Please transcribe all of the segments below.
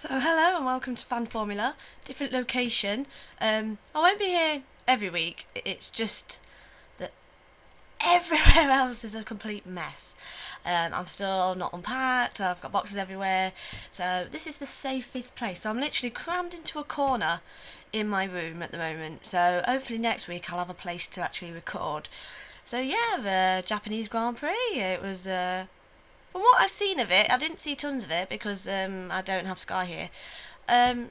So hello and welcome to FanFormula. Different location. I won't be here every week. It's just that everywhere else is a complete mess. I'm still not unpacked. I've got boxes everywhere. So this is the safest place. So I'm literally crammed into a corner in my room at the moment. So hopefully next week I'll have a place to actually record. So yeah, the Japanese Grand Prix. It was. From what I've seen of it, I didn't see tons of it because I don't have Sky here. Um,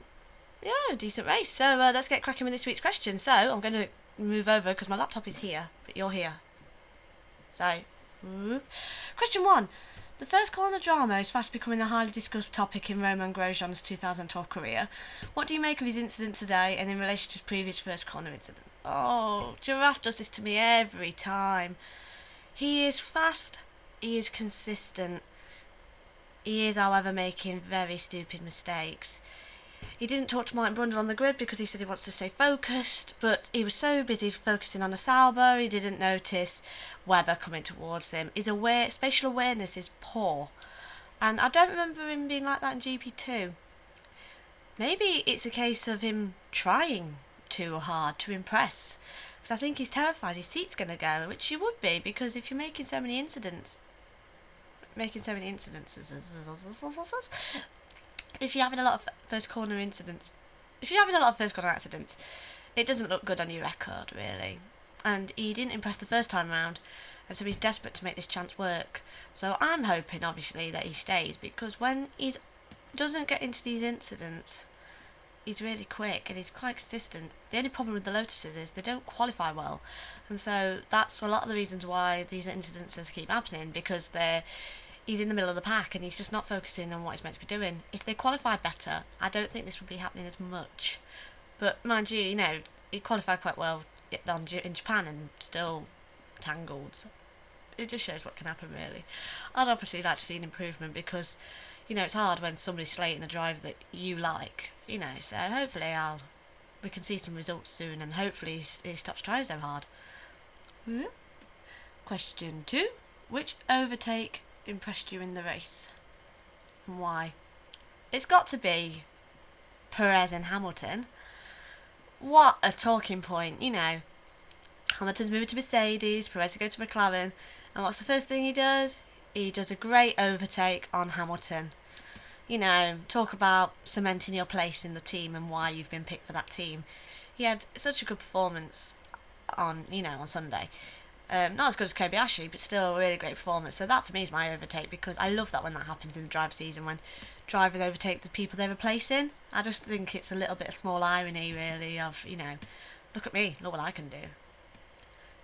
yeah, decent race. So let's get cracking with this week's question. So I'm going to move over because my laptop is here, but you're here. So, question one. The first corner drama is fast becoming a highly discussed topic in Roman Grosjean's 2012 career. What do you make of his incident today and in relation to his previous first corner incident? Oh, Giraffe does this to me every time. He is fast, he is consistent, he is, however, making very stupid mistakes. He didn't talk to Martin Brundle on the grid because he said he wants to stay focused, but he was so busy focusing on a Sauber he didn't notice Webber coming towards him. His spatial awareness is poor, and I don't remember him being like that in GP2. Maybe it's a case of him trying too hard to impress, because I think he's terrified his seat's going to go, which he would be because if you're making so many incidents, if you're having a lot of first corner incidents, if you're having a lot of first corner accidents, it doesn't look good on your record, really. And he didn't impress the first time round, and so he's desperate to make this chance work. So I'm hoping, obviously, that he stays because when he doesn't get into these incidents, he's really quick and he's quite consistent. The only problem with the Lotuses is they don't qualify well, and so that's a lot of the reasons why these incidences keep happening because he's in the middle of the pack and he's just not focusing on what he's meant to be doing. If they qualify better, I don't think this would be happening as much. But mind you, he qualified quite well in Japan and still tangled. So it just shows what can happen, really. I'd obviously like to see an improvement because, it's hard when somebody's slating a driver that you like, So hopefully we can see some results soon and hopefully he stops trying so hard. Question 2. Which overtake impressed you in the race? And why? It's got to be Perez and Hamilton. What a talking point. Hamilton's moving to Mercedes, Perez to go to McLaren, and what's the first thing he does? He does a great overtake on Hamilton. Talk about cementing your place in the team and why you've been picked for that team. He had such a good performance on Sunday. Not as good as Kobayashi, but still a really great performance. So that for me is my overtake because I love that when that happens in the driver season when drivers overtake the people they're replacing. I just think it's a little bit of small irony, really, of look at me, look what I can do.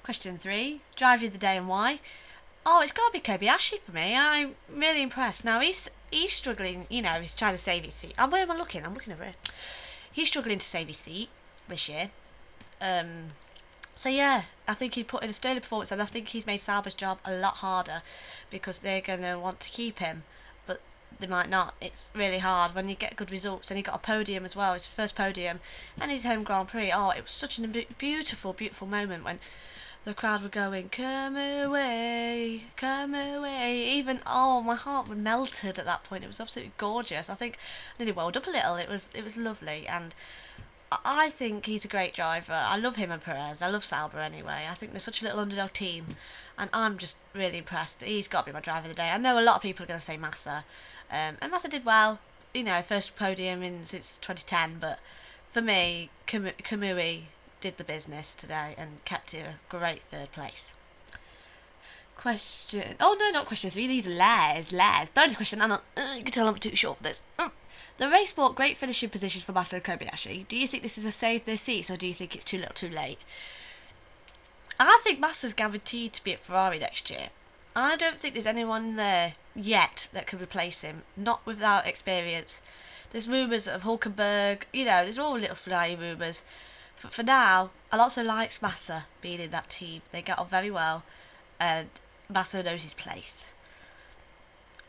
Question 3, driver of the day and why? Oh, it's got to be Kobayashi for me. I'm really impressed. Now he's struggling. He's trying to save his seat. Where am I looking? I'm looking over here. He's struggling to save his seat this year. So yeah, I think he put in a sterling performance, and I think he's made Sauber's job a lot harder because they're gonna want to keep him, but they might not. It's really hard when you get good results, and he got a podium as well, his first podium, and his home Grand Prix. Oh, it was such a beautiful, beautiful moment when the crowd were going, "Come away, come away." Even my heart melted at that point. It was absolutely gorgeous. I think I nearly welled up a little. It was lovely, and I think he's a great driver. I love him and Perez. I love Sauber anyway. I think they're such a little underdog team, and I'm just really impressed. He's got to be my driver of the day. I know a lot of people are going to say Massa, and Massa did well. First podium since 2010, but for me, Kamui did the business today and kept it a great third place. Question. Oh no, not question 3. These are layers. Bonus question. You can tell I'm too short for this. The race brought great finishing positions for Massa Kobayashi. Do you think this is a save their seats, or do you think it's too little, too late? I think Massa's guaranteed to be at Ferrari next year. I don't think there's anyone there yet that can replace him. Not without experience. There's rumours of Hulkenberg. There's all little flying rumours. But for now, I also like Massa being in that team. They get on very well, and Massa knows his place.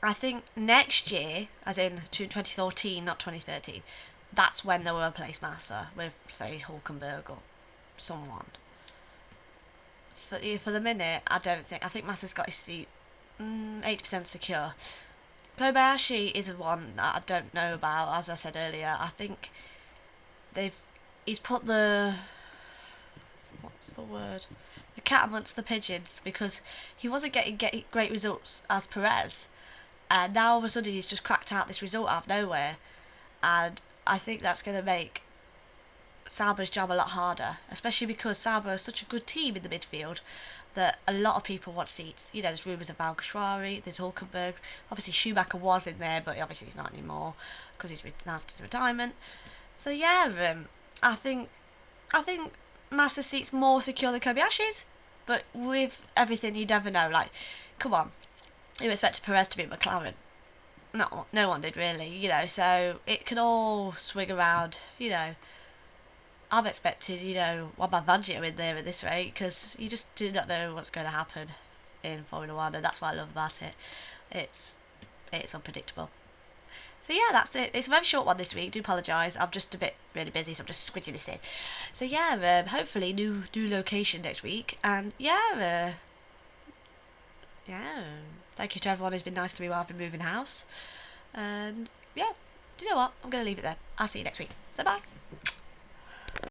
I think next year, as in 2014, not 2013, that's when they will replace Massa with, say, Hulkenberg or someone. For the minute, I don't think. I think Massa's got his seat 80% secure. Kobayashi is one that I don't know about. As I said earlier, I think they've he's put the what's the word the cat amongst the pigeons because he wasn't getting great results as Perez, and now all of a sudden he's just cracked out this result out of nowhere, and I think that's going to make Sauber's job a lot harder, especially because Sauber is such a good team in the midfield that a lot of people want seats. You know, there's rumours of Valkyrie, there's Hulkenberg. Obviously, Schumacher was in there, but obviously he's not anymore because he's announced his retirement. So yeah, I think Master Seat's more secure than Kobayashi's, but with everything, you never know. Like, come on, you expected Perez to be at McLaren? No one did really. You know, so it can all swing around. You know, I'm expecting, one man Fangio in there at this rate because you just do not know what's going to happen in Formula One, and that's what I love about it. It's it's unpredictable. So yeah, that's it. It's a very short one this week. Do apologise. I'm just a bit really busy, so I'm just squidging this in. So yeah, hopefully new location next week, and yeah. Thank you to everyone who's been nice to me while I've been moving house, and yeah. Do you know what? I'm gonna leave it there. I'll see you next week. So bye.